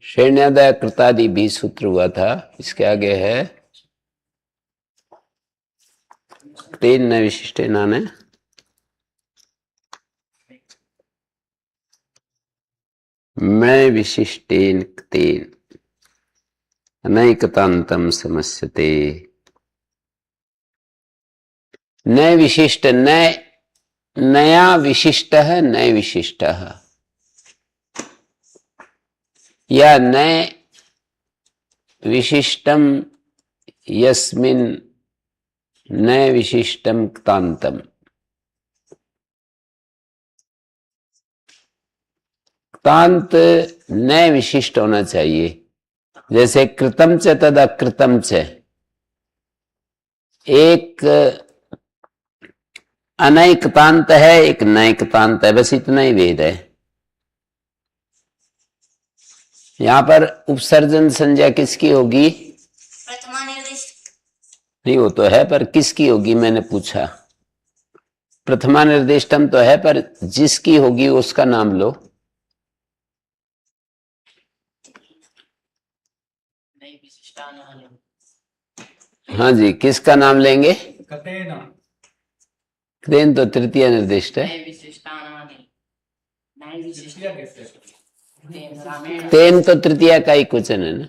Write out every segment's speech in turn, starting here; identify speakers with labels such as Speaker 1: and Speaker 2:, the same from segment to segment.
Speaker 1: श्रेण्यादय कृतादि 20 सूत्र हुआ था। इसके आगे है 3 न विशिष्टे नाने मैं विशिष्टेन तेन अनैकतांतम समस्यते। नय विशिष्ट, नय नया विशिष्ट है, नय विशिष्ट है या नय विशिष्टम यस्मिन नय विशिष्टम क्तांतम। क्तांत नय विशिष्ट होना चाहिए। जैसे कृतम च तद अकृतम च, एक अनैक्तांत है, एक नैक्तांत है, बस इतना ही भेद है। यहां पर उपसर्जन संज्ञा किसकी होगी?
Speaker 2: प्रथमा निर्दिष्ट।
Speaker 1: नहीं, वो तो है, पर किसकी होगी मैंने पूछा। प्रथमा निर्दिष्टम तो है, पर जिसकी होगी उसका नाम लो। हाँ जी, किसका नाम लेंगे? क्तेन तो तृतीय निर्दिष्ट है। तेन तो तृतीय का ही क्वचन है ना।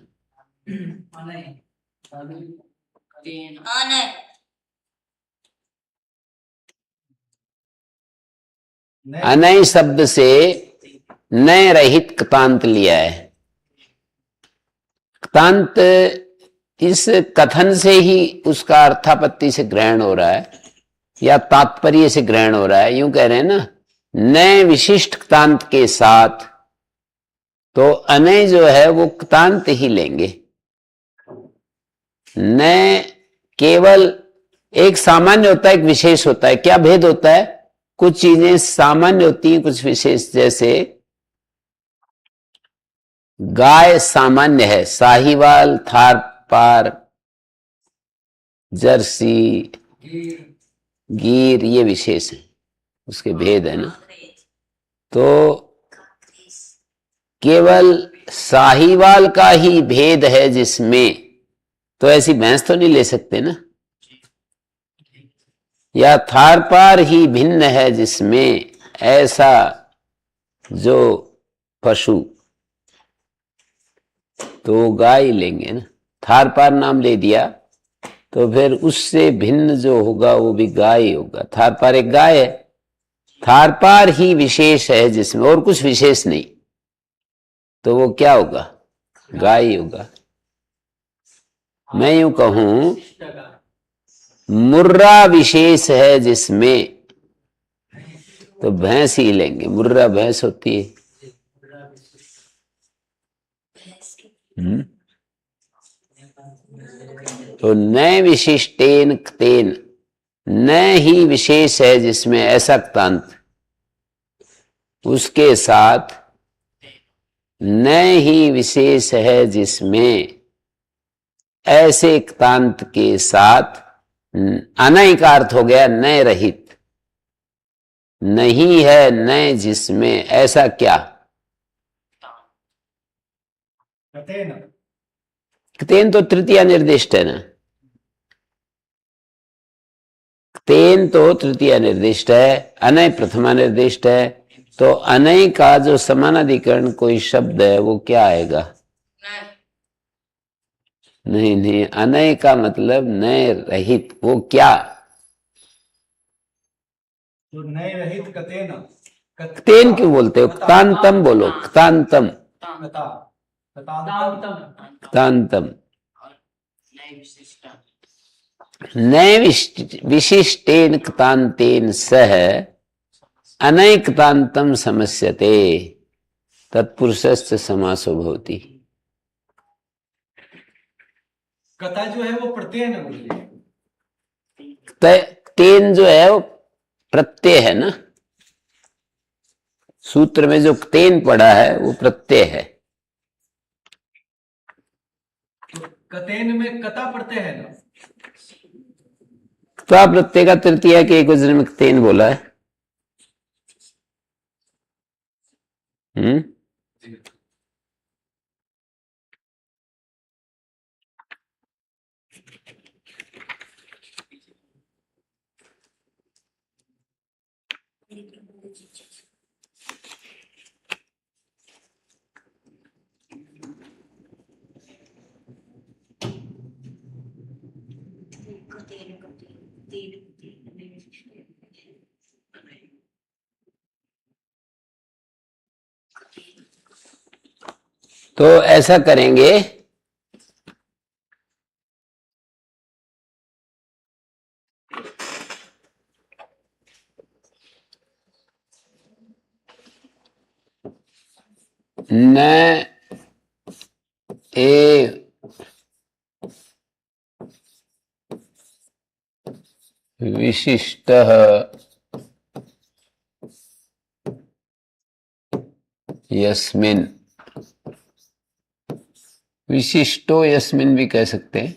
Speaker 1: अनय शब्द से नय रहित क्तांत लिया है। क्तांत इस कथन से ही उसका अर्थापत्ति से ग्रहण हो रहा है या तात्पर्य से ग्रहण हो रहा है। यूं कह रहे हैं ना, नए विशिष्ट क्तांत के साथ, तो अनय जो है वो क्तांत ही लेंगे। नए केवल एक सामान्य होता है, एक विशेष होता है। क्या भेद होता है? कुछ चीजें सामान्य होती हैं, कुछ विशेष। जैसे गाय सामान्य है, साहीवाल, थारपार, जर्सी, गीर, ये विशेष है, उसके भेद है ना। तो केवल साहीवाल का ही भेद है जिसमें, तो ऐसी भैंस तो नहीं ले सकते ना। या थारपार ही भिन्न है जिसमें, ऐसा जो पशु, तो गाय लेंगे ना। थारपार नाम ले दिया तो फिर उससे भिन्न जो होगा वो भी गाय होगा। थारपार एक गाय है, थारपार ही विशेष है जिसमें, और कुछ विशेष नहीं, तो वो क्या होगा? गाय होगा। मैं यूं कहूं, मुर्रा विशेष है जिसमें, तो भैंस ही लेंगे। मुर्रा भैंस होती है। तो नए विशिष्टेन क्तेन, नए ही विशेष है जिसमें ऐसा क्तांत, उसके साथ नए ही विशेष है जिसमें ऐसे क्तांत के साथ, अनय का अर्थ हो गया नए रहित। नहीं है नए जिसमें ऐसा क्या? क्तेन तो तृतीय निर्दिष्ट है ना। क्तेन तो तृतीय निर्दिष्ट है, अनय प्रथमा निर्दिष्ट है। तो अनय का जो समानाधिकरण कोई शब्द है वो क्या आएगा? नहीं नहीं, अनय का मतलब नय रहित। वो क्या?
Speaker 3: तो नए रहित कतेन।
Speaker 1: क्तेन क्यों बोलते हो? क्तांतम बोलो, क्तांतम। क्तांतम नए विशिष्टेन क्तांतेन सह अनैक्तांतम समस्यते, तत्पुरुषस्य समासो भवति।
Speaker 3: कथा जो है वो प्रत्यय न बोलिए।
Speaker 1: तेन जो है वो प्रत्यय है ना। सूत्र में जो तेन पड़ा है वो प्रत्यय है।
Speaker 3: तो कतेन में कता प्रत्यय है ना।
Speaker 1: क्ता प्रत्यय का तृतीय के एक वचन में तेन बोला है। तो ऐसा करेंगे, न ए विशिष्टः यस्मिन्, विशिष्टो यस्मिन् भी कह सकते हैं।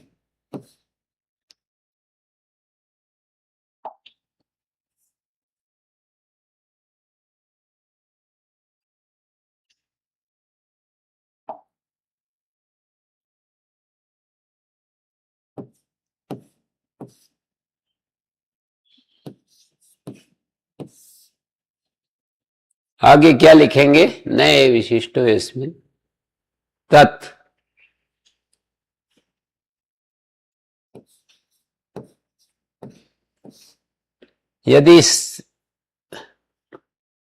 Speaker 1: आगे क्या लिखेंगे? नए विशिष्टो यस्मिन् तत्, यदि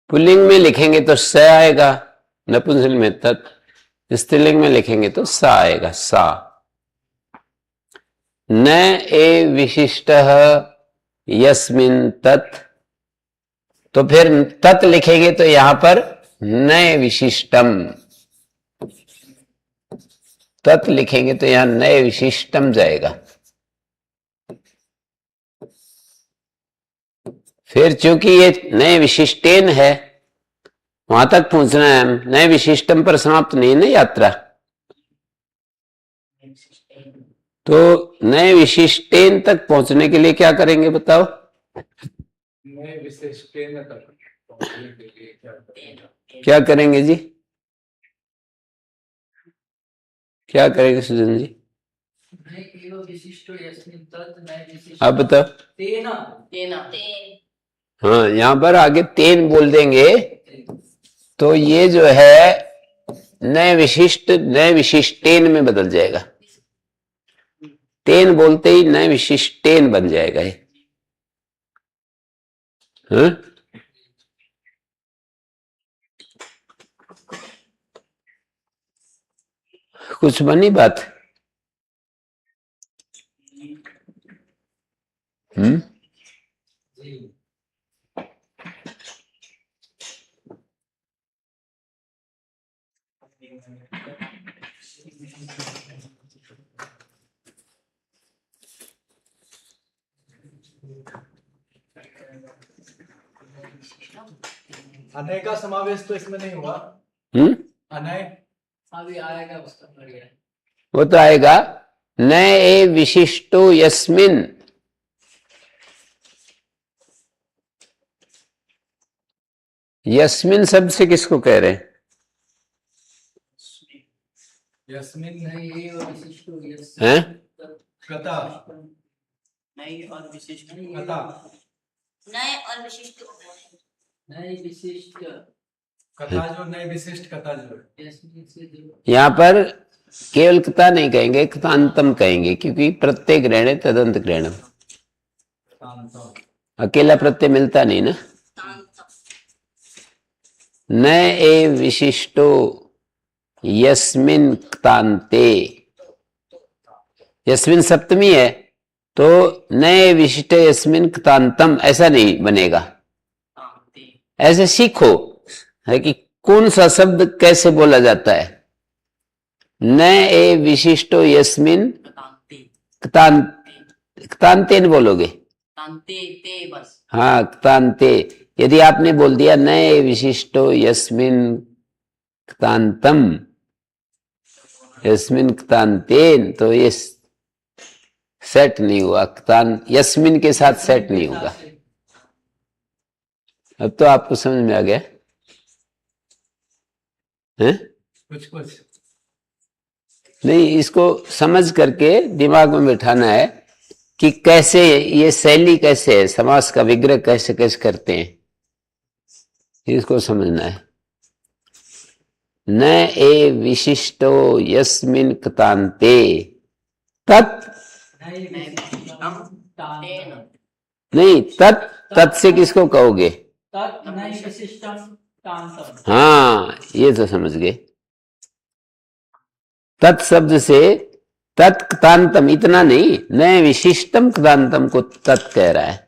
Speaker 1: पुल्लिंग में लिखेंगे तो स आएगा, नपुंसक में तत्, स्त्रीलिंग में लिखेंगे तो सा आएगा, सा। न ए विशिष्टः यस्मिन् तत्, तो फिर तत् लिखेंगे तो यहां पर नए विशिष्टम, तत् लिखेंगे तो यहां नए विशिष्टम जाएगा। फिर चूंकि ये नए विशिष्टेन है, वहां तक पहुंचना है, नए विशिष्टम पर समाप्त नहीं है ना यात्रा। तो नए विशिष्टेन तक पहुंचने के लिए क्या करेंगे बताओ?
Speaker 3: नए विशिष्टेन तक पहुंचने के लिए
Speaker 1: क्या करेंगे जी? क्या करेंगे सुजन जी? आप बताओ।
Speaker 4: तेना
Speaker 2: तेना
Speaker 1: हाँ, यहां पर आगे तेन बोल देंगे तो ये जो है नए विशिष्टेन में बदल जाएगा। तेन बोलते ही नए विशिष्टेन बन जाएगा ये। हाँ? कुछ बनी बात?
Speaker 3: अनय का समावेश तो इसमें नहीं हुआ। अनय
Speaker 4: अभी आएगा उसका बढ़िया।
Speaker 1: वो तो आएगा। न ए विशिष्टो यस्मिन्, यस्मिन् शब्द से किसको कह रहे हैं?
Speaker 3: यस्मिन
Speaker 4: नहीं ये और विशिष्ट हो गया।
Speaker 1: हैं?
Speaker 3: कथा
Speaker 4: नहीं और विशिष्ट नहीं
Speaker 3: कथा
Speaker 2: नए और विशिष्ट
Speaker 4: नहीं विशिष्ट
Speaker 3: कथा जो नए विशिष्ट कथा जो है।
Speaker 4: यस्मिन से जो
Speaker 1: यहां पर केवल कथा नहीं कहेंगे, कथांतम कहेंगे, क्योंकि प्रत्यय ग्रहण है तदंत ग्रहणम। अकेला प्रत्यय मिलता नहीं ना। न ए विशिष्टो यस्मिन् क्तान्ते, यस्मिन् सप्तमी है तो नए विशिष्ट यस्मिन् क्तान्तम ऐसा नहीं बनेगा। ऐसे सीखो है कि कौन सा शब्द कैसे बोला जाता है। न ए विशिष्टो यस्मिन् क्तान्तेन बोलोगे।
Speaker 4: ते बस।
Speaker 1: हाँ, क्तान्ते। यदि आपने बोल दिया नए विशिष्टो यस्मिन् क्तान्तम यस्मिन् क्तान्तेन, तो ये सेट नहीं हुआ। क्तान यस्मिन के साथ सेट नहीं होगा। अब तो आपको समझ में आ गया है?
Speaker 3: कुछ
Speaker 1: नहीं, इसको समझ करके दिमाग में बिठाना है कि कैसे ये शैली कैसे है, समास का विग्रह कैसे कैसे करते हैं। इसको समझना है। न ए विशिष्टो यस्मिन् कृतान्ते तत्,
Speaker 4: नहीं विशिष्टम तेन
Speaker 1: नहीं तत्, तत् से किसको कहोगे?
Speaker 4: तत् नहीं विशिष्टम तांतम।
Speaker 1: हाँ, ये तो समझ गए। तत् शब्द से तत्कृतांतम, इतना नहीं, न विशिष्टम कृतांतम को तत् कह रहा है।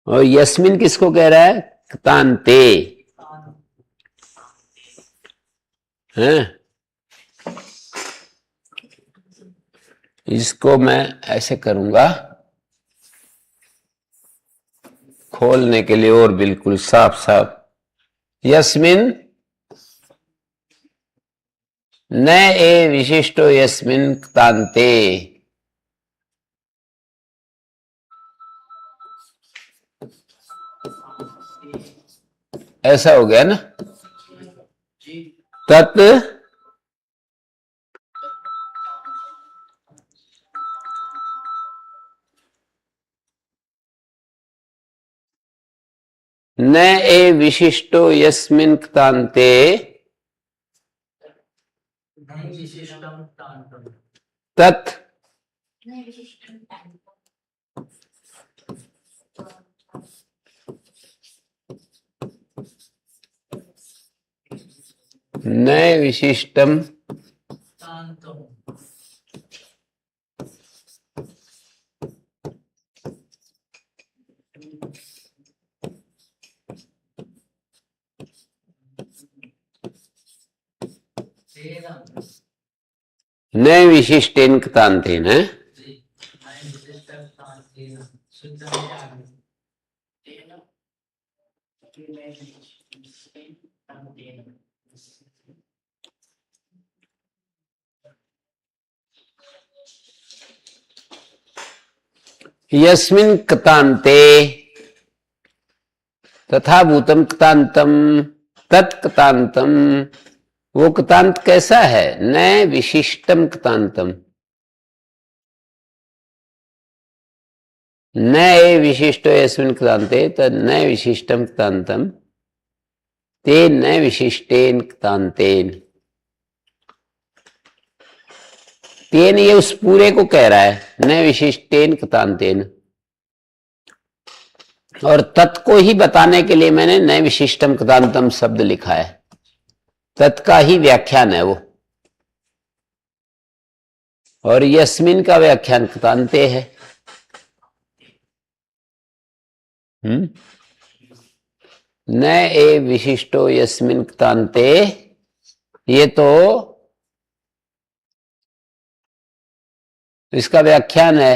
Speaker 1: और यस्मिन किसको कह रहा है? कृतांते हैं। इसको मैं ऐसे करूंगा खोलने के लिए और बिल्कुल साफ साफ। यस्मिन न ए विशिष्टो यस्मिन कृतांते। ऐसा हो गया ना?
Speaker 4: जी
Speaker 1: तत् न ए विशिष्टो यस्मिन् कृतान्ते
Speaker 4: नहीं विशिष्टम तांतम।
Speaker 1: तत्
Speaker 2: नहीं विशिष्टम
Speaker 1: न विशिष्टम
Speaker 4: तांतम। तेन
Speaker 1: न विशिष्टेन कृतान्तेन।
Speaker 4: जी नहीं विशिष्टम तांतेन शुद्ध में आ गया। तेन कि नहीं विशिष्टम तांतेन।
Speaker 1: यस्मिन् कृतान्ते तथा भूतम कृतांतम तत्कृतांतम। वो कृतांत कैसा है? न विशिष्टम कृतांतम। न ए विशिष्टो यस्मिन् कृतान्ते तद न विशिष्टम कृतांतम ते न विशिष्टेन कृतांतेन। तेन ये उस पूरे को कह रहा है, न विशिष्टेन कृतांतेन। और तत् को ही बताने के लिए मैंने न विशिष्टम कृतांतम शब्द लिखा है। तत् का ही व्याख्यान है वो। और यस्मिन का व्याख्यान कृतांते है। न ए विशिष्टो यस्मिन कृतांते, ये तो इसका व्याख्यान है।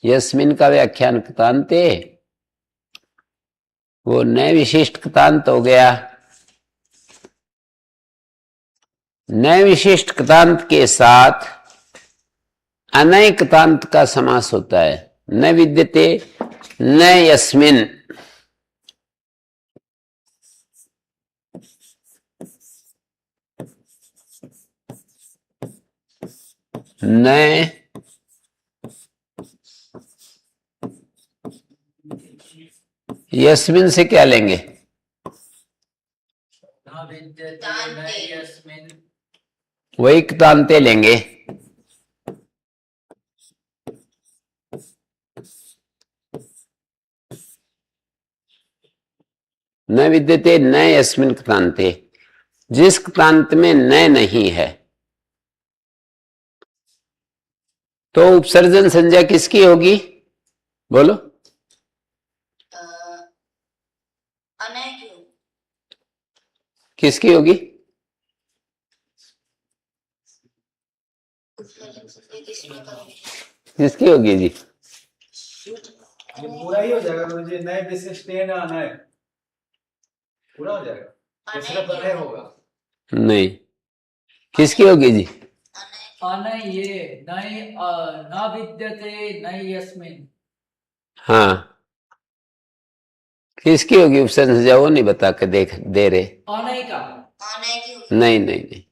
Speaker 1: यस्मिन का व्याख्यान कृतांते, वो न विशिष्ट कृतांत हो गया। न विशिष्ट कृतांत के साथ अनय कृतांत का समास होता है। न विद्यते न यस्मिन। न यस्मिन से क्या लेंगे?
Speaker 4: न विद्यते न यस्मिन्
Speaker 1: वही कृतांते लेंगे। न विद्यते न यस्मिन कृतांते, जिस कृतांत में न नहीं है। तो उपसर्जन संज्ञा किसकी होगी? बोलो।
Speaker 2: अनय की हो।
Speaker 1: किसकी होगी? किसकी होगी जी?
Speaker 3: ये पूरा ही हो जाएगा गुरु जी। नए विशिष्टेन अनय पूरा हो जाएगा। ये सिर्फ अनय होगा।
Speaker 1: नहीं, किसकी होगी जी?
Speaker 4: अनय ये नहीं न विद्यते न यस्मिन्।
Speaker 1: हाँ, किसकी होगी उपसर्जन संज्ञा? वो नहीं बता के देख दे रहे।
Speaker 4: अनय का
Speaker 2: अनय की हो।
Speaker 1: नहीं नहीं नहीं,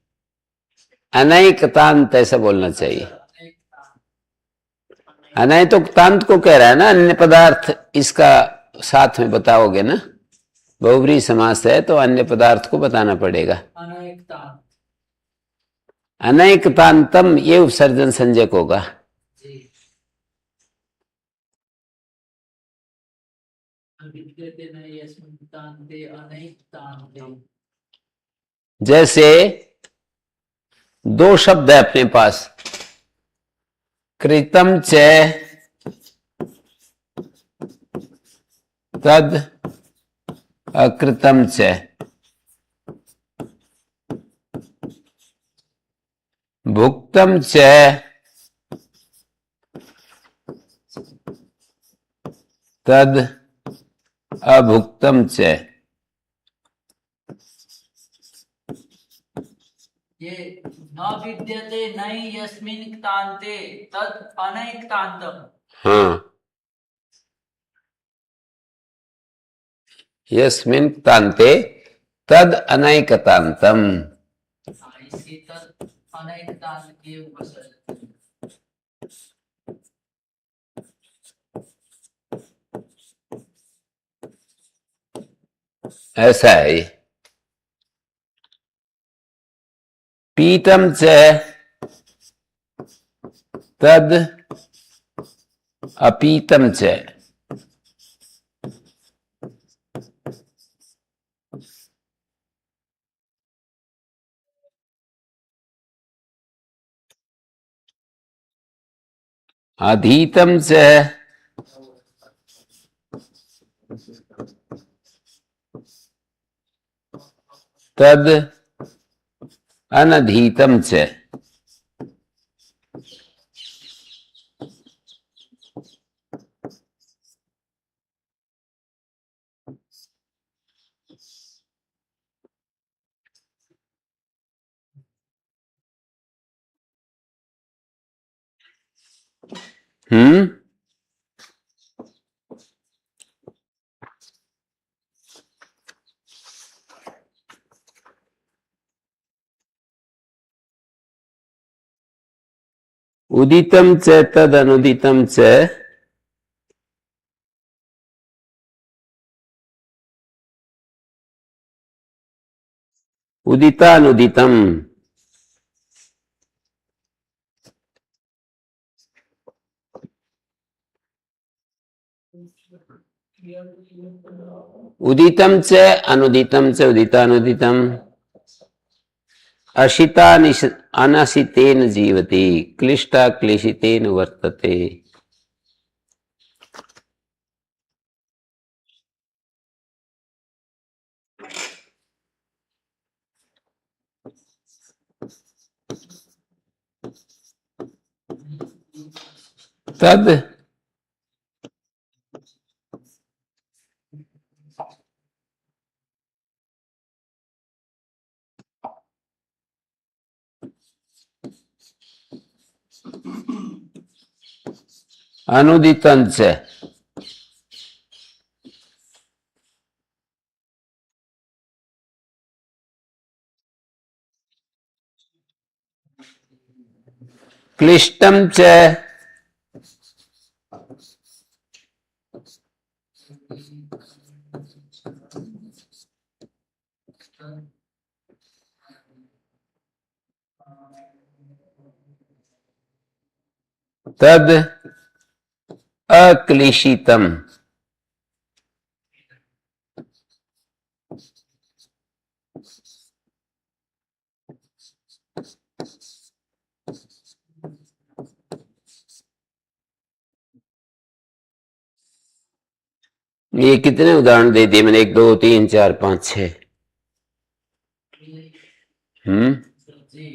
Speaker 1: अनय कृतांत ऐसा बोलना चाहिए। अनैतोक्तांत को कह रहा है ना, अन्य पदार्थ इसका साथ में बताओगे ना, बहुव्रीहि समास है तो अन्य पदार्थ को बताना पड़ेगा।
Speaker 4: अनैक्तांत
Speaker 1: अनैकतांतम ये उपसर्जन संज्ञक होगा।
Speaker 4: जी। अविद्यते न यस्मिन् तान्ते अनैक्तान्ते।
Speaker 1: जैसे दो शब्द है अपने पास, कृतम च तद अकृतम च, भुक्तम च तद अभुक्तम च।
Speaker 4: ये न विद्यते न यस्मिन् तान्ते तद अनैक्तान्तम।
Speaker 1: हाँ, यस्मिन् तान्ते तद अनैकतांतम।
Speaker 4: इसी तद अनैक्तान्त के उपसर्जन।
Speaker 1: ऐसा है। पीतम च तद अपीतम च, अधीतम च तद अनधीतम च। हम्म, उदितम च तद अनुदितम च, उदितानुदितम। उदितम च अनुदितम च उदितानुदितम, अशिता अनशितेन जीवति, क्लिष्टा क्लेशितेन वर्तते। तद अनुदितं च, क्लिष्टं च, तद अक्लेशितम। ये कितने उदाहरण दे दिए मैंने? 1 2 3 4 5 6।
Speaker 4: जी।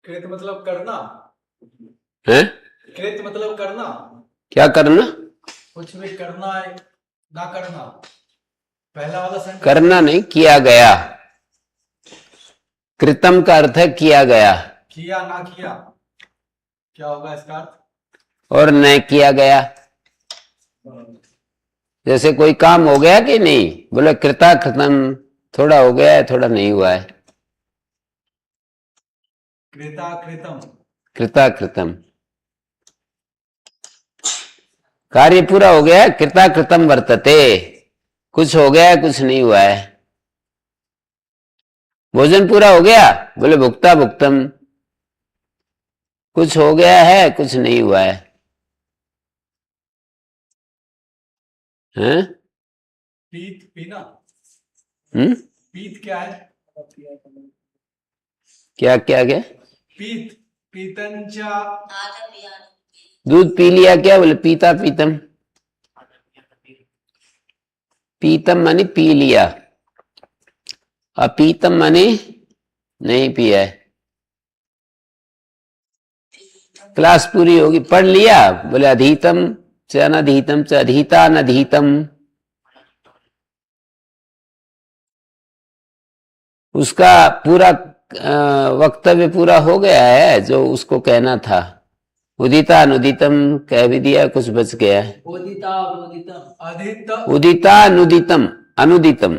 Speaker 3: कृत मतलब करना
Speaker 1: है?
Speaker 3: कृत मतलब करना,
Speaker 1: क्या करना?
Speaker 3: कुछ भी करना है, ना करना। पहला वाला सेंटेंस
Speaker 1: करना नहीं, किया गया। कृतम का अर्थ है किया गया,
Speaker 3: किया ना किया, क्या होगा इसका अर्थ?
Speaker 1: और न किया गया। जैसे कोई काम हो गया कि नहीं, बोले कृता कृतम, थोड़ा हो गया है थोड़ा नहीं हुआ है।
Speaker 3: कृता कृतम,
Speaker 1: कृता कृतम। कार्य पूरा हो गया, कृता कृतम वर्तते, कुछ हो गया कुछ नहीं हुआ है। भोजन पूरा हो गया, बोले भुक्ता भुक्तम, कुछ हो गया है कुछ नहीं हुआ है। हैं?
Speaker 3: पीत पीना,
Speaker 1: हम्म?
Speaker 3: पीत क्या है?
Speaker 1: क्या क्या क्या?
Speaker 3: पीत, पीतंचा।
Speaker 2: आधा पिया।
Speaker 1: दूध पी लिया क्या? बोले पीता पीतम। पीतम माने पी लिया, अपीतम माने नहीं पिया है। क्लास पूरी होगी, पढ़ लिया? बोले अधीतम च अनधीतम च अधीता अनधीतम। उसका पूरा वक्तव्य पूरा हो गया है जो उसको कहना था। उदिता अनुदितम कह भी दिया, कुछ बच गया है।
Speaker 4: उदिता उदितम
Speaker 3: अधित,
Speaker 1: उदिता अनुदितम, अनुदितम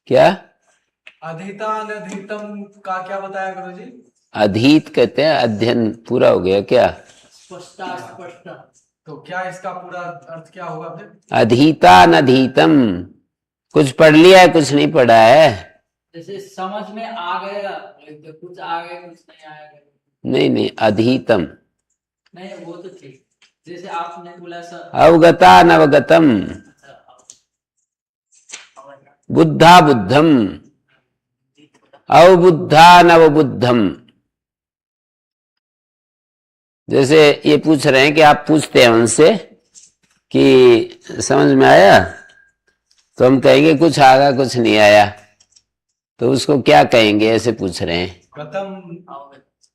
Speaker 1: क्या?
Speaker 3: अधितानधितम का क्या बताया गुरुजी?
Speaker 1: अधीत कहते हैं अध्ययन पूरा हो गया क्या?
Speaker 4: स्पष्टा स्पष्ट।
Speaker 3: तो क्या इसका पूरा अर्थ क्या होगा फिर?
Speaker 1: अधीता नधीतम, कुछ पढ़ लिया है कुछ नहीं पढ़ा है।
Speaker 4: जैसे समझ में आ गया, तो कुछ आ गया कुछ नहीं आएगा।
Speaker 1: नहीं नहीं, अधीतम।
Speaker 4: नहीं वो तो ठीक, जैसे आपने बोला सर।
Speaker 1: अवगता नवगतम, बुद्धा बुद्धम, अवबुद्धा नवबुद्धम। जैसे ये पूछ रहे हैं कि आप पूछते हैं उनसे कि समझ में आया, तो हम कहेंगे कुछ आया कुछ नहीं आया, तो उसको क्या कहेंगे? ऐसे पूछ रहे हैं।
Speaker 3: गतम,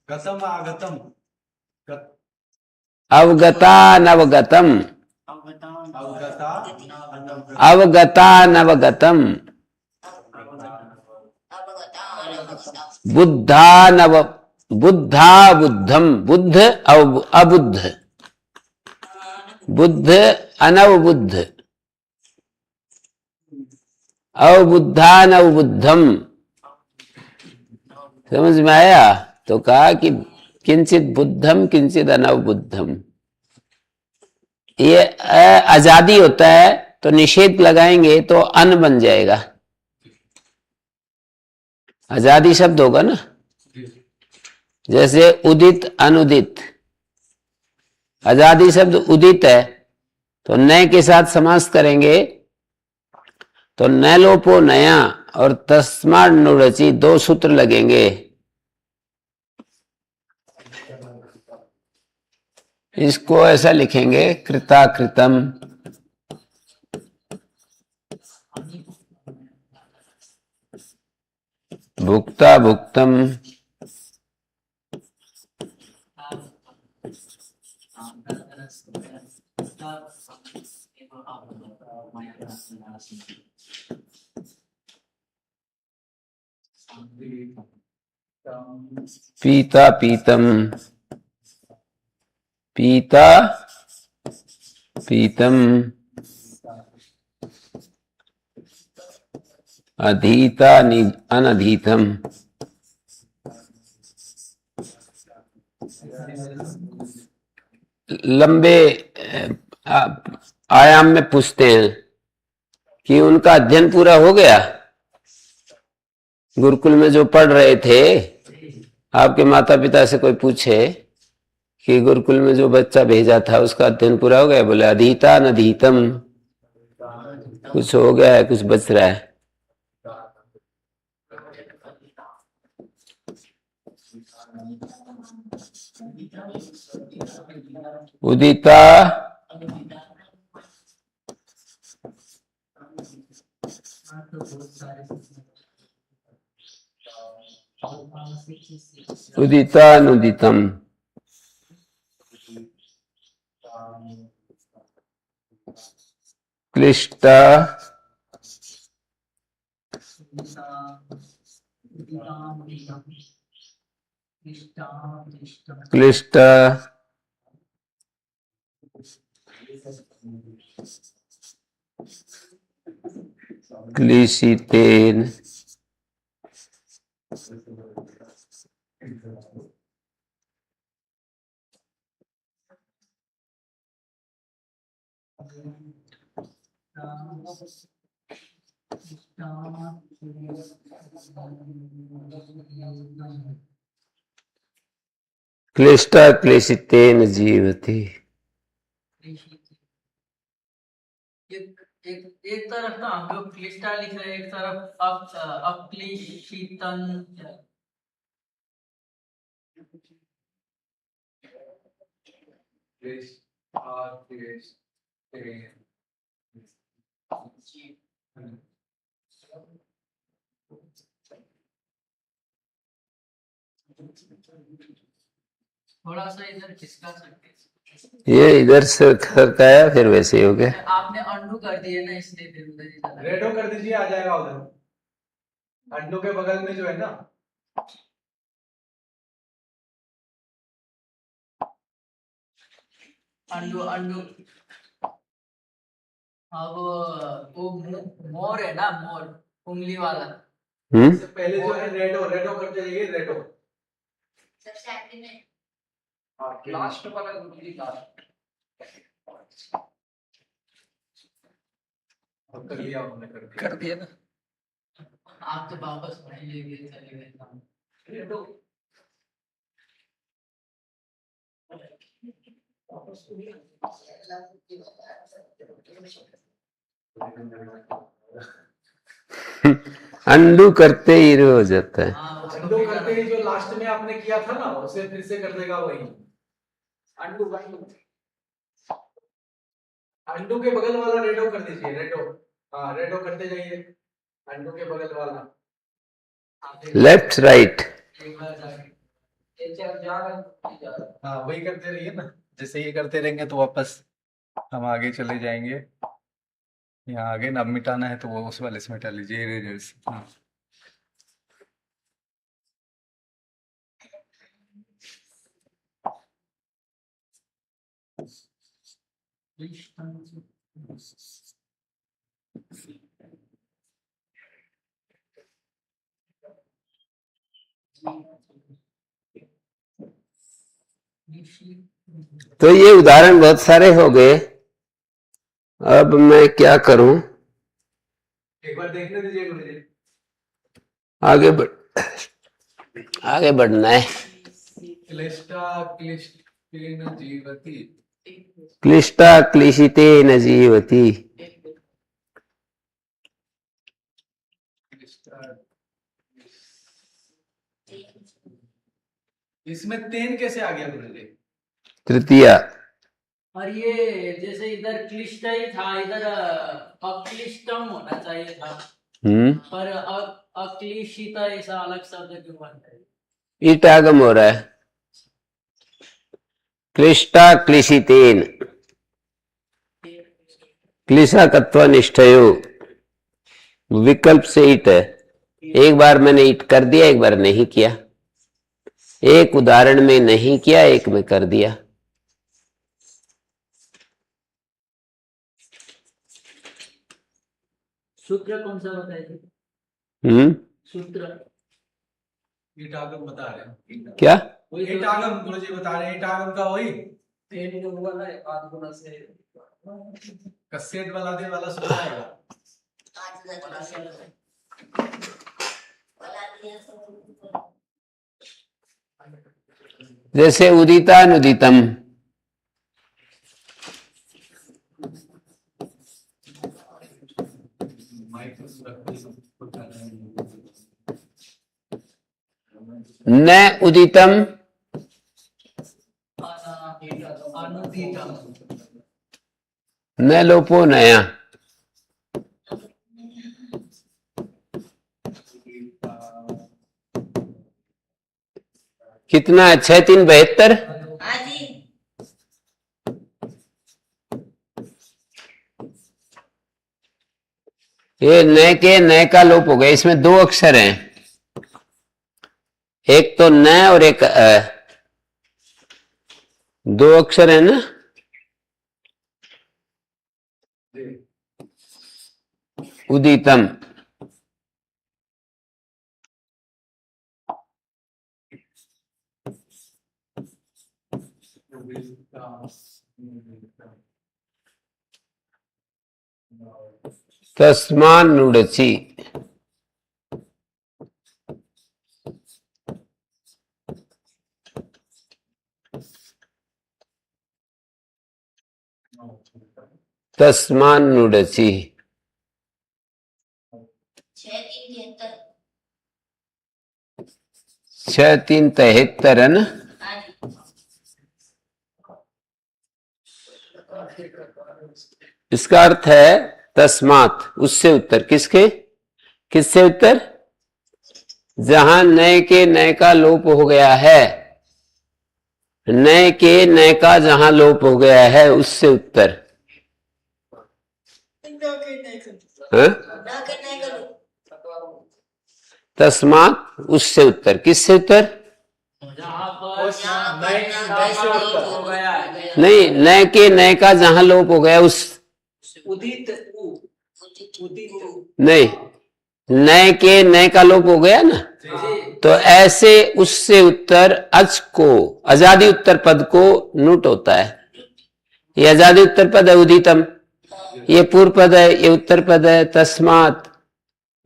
Speaker 3: गतम आगतम,
Speaker 1: अवगता नवगतम,
Speaker 3: अवगता,
Speaker 1: अवगता नवगतम, बुद्धा नव, बुद्धा बुद्धम, बुद्ध अबुद्ध, बुद्ध अनवबुद्ध, अवबुद्धा नवबुद्धम। समझ में आया? तो कहा कि किंचित बुद्धम किंचित अनवबुद्धम। ये आजादी होता है तो निषेध लगाएंगे तो अन बन जाएगा, आजादी शब्द होगा ना। जैसे उदित अनुदित, आजादी शब्द उदित है तो नए के साथ समास करेंगे तो न लोपो नया और तस्मात् नुरचि, दो सूत्र लगेंगे। इसको ऐसा लिखेंगे कृता कृतम, भुक्ता भुक्तम, पीता पीतम, पीता पीतम, अधीता अनधीतम। लंबे आयाम में पूछते हैं कि उनका अध्ययन पूरा हो गया, गुरुकुल में जो पढ़ रहे थे। आपके माता पिता से कोई पूछे कि गुरुकुल में जो बच्चा भेजा था उसका अध्ययन पूरा हो गया? बोले अधीता अनधीतम, कुछ हो गया है कुछ बच रहा है। उदिता उदितानुदितम, क्लिष्ट क्लिष्ट क्लिशितेन क्लिष्टा क्लेशितेन जीवति।
Speaker 4: एक तरफ तो हम लोग क्लिष्टा लिख रहे हैं, एक तरफ अक्लिशितन। थोड़ा सा इधर खिसका सकते हैं।
Speaker 1: ये इधर से खरकाया फिर वैसे ही हो गया।
Speaker 4: आपने अंडू कर दिए ना, इसलिए फिर उधर ही चला।
Speaker 3: रेडो कर दीजिए, आ जाएगा उधर। अंडू के बगल में जो है ना,
Speaker 4: अंडू अंडू। हाँ वो मोर है ना, मोर उंगली वाला।
Speaker 3: इससे पहले जो है रेडो, रेडो करते जाइए, रेडो
Speaker 2: सबसे आखिरी में
Speaker 4: लास्ट वाला उंगली लास्ट।
Speaker 3: कर लिया उन्होंने,
Speaker 4: कर दिया ना। आप तो वापस वहीं ले गए, चले गए। रेडो
Speaker 1: अंडू करते ही हो जाता है।
Speaker 3: अंडू करते ही जो लास्ट में आपने किया था ना, उसे फिर से कर देगा वही। अंडू अंडू के बगल वाला रेडो कर दीजिए, रेडो। हाँ, रेडो करते जाइए, अंडू के बगल वाला।
Speaker 1: Left right.
Speaker 3: हाँ, वही करते रहिए ना, जैसे ये करते रहेंगे तो वापस हम आगे चले जाएंगे। यहाँ आगे ना मिटाना है तो वो उस वाले से मिटा लीजिए, इरेजर से। हाँ।
Speaker 1: तो ये उदाहरण बहुत सारे हो गए। अब मैं क्या करूं?
Speaker 3: एक बार देखने दीजिए गुरुजी।
Speaker 1: आगे बढ़ना है।
Speaker 3: क्लिष्टा क्लिष्टेन जीवति।
Speaker 1: क्लिष्टा क्लिशितेन जीवति।
Speaker 3: इसमें तेन कैसे आ गया गुरुजी?
Speaker 1: तृतीया।
Speaker 4: और ये जैसे इधर क्लिष्ट ही था, इधर अक्लिष्टम होना चाहिए था। पर अक्लिशित ऐसा अलग शब्द क्यों बन रहा है?
Speaker 1: ईटागम हो रहा है। क्लिष्टा क्लिशितेन, क्लिशकत्व निष्ठयो, विकल्प से ईट है। एक बार मैंने ईट कर दिया, एक बार नहीं किया। एक उदाहरण में नहीं किया, एक में कर दिया।
Speaker 4: सूत्र कौन सा बताइए? सूत्र
Speaker 3: ईटागम बता रहे हैं।
Speaker 1: क्या?
Speaker 3: ईटागम गुरुजी बता रहे हैं, ईटागम का वही
Speaker 4: तेन जो हुआ ना, आठ गुना से
Speaker 3: कसेट वाला दे वाला सुना आएगा।
Speaker 1: जैसे उदितानुदितम, न उदितम
Speaker 4: अनुदितम,
Speaker 1: न लोपो नया। कितना? 6372।
Speaker 2: हाँ जी।
Speaker 1: ये न के न का लोप हो गया। इसमें दो अक्षर हैं, एक तो न और एक दो अक्षर है ना। उदितम, तस्मान्नुडचि। तस्मान्नुडचि।
Speaker 2: 6 3 73।
Speaker 1: 6 3 73 है ना।
Speaker 2: हाँ जी।
Speaker 1: इसका अर्थ है तस्मात, उससे उत्तर। किसके, किससे उत्तर? जहां नए के नए का लोप हो गया है, नए के नए का जहां लोप हो गया है उससे उत्तर। हाँ? तस्मात उससे उत्तर, किससे उत्तर?
Speaker 4: जहाँ पर
Speaker 3: नए
Speaker 4: नए
Speaker 3: से
Speaker 4: का
Speaker 3: उत्तर।
Speaker 4: लोप हो गया है।
Speaker 1: नहीं, नए के नए का जहां लोप हो गया उस,
Speaker 4: उदित
Speaker 1: नहीं, नए के नए का लोप हो गया ना, तो ऐसे उससे उत्तर अच को, आजादी उत्तर पद को नुट होता है। ये आजादी उत्तर पद है उदितम, ये पूर्व पद है, ये उत्तर पद है। तस्मात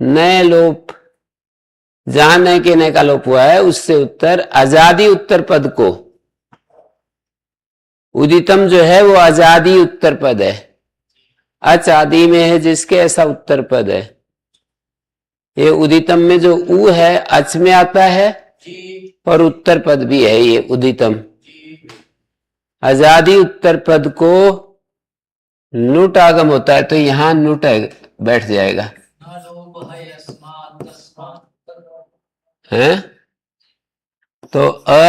Speaker 1: नए लोप, जहां नए के नए का लोप हुआ है उससे उत्तर आजादी उत्तर पद को। उदितम जो है वो आजादी उत्तर पद है, अच आदि में है जिसके ऐसा उत्तर पद है। ये उदितम में जो उ है अच में आता है और उत्तर पद भी है ये उदितम। आजादी उत्तर पद को नुट आगम होता है तो यहां नुट बैठ जाएगा है। तो अ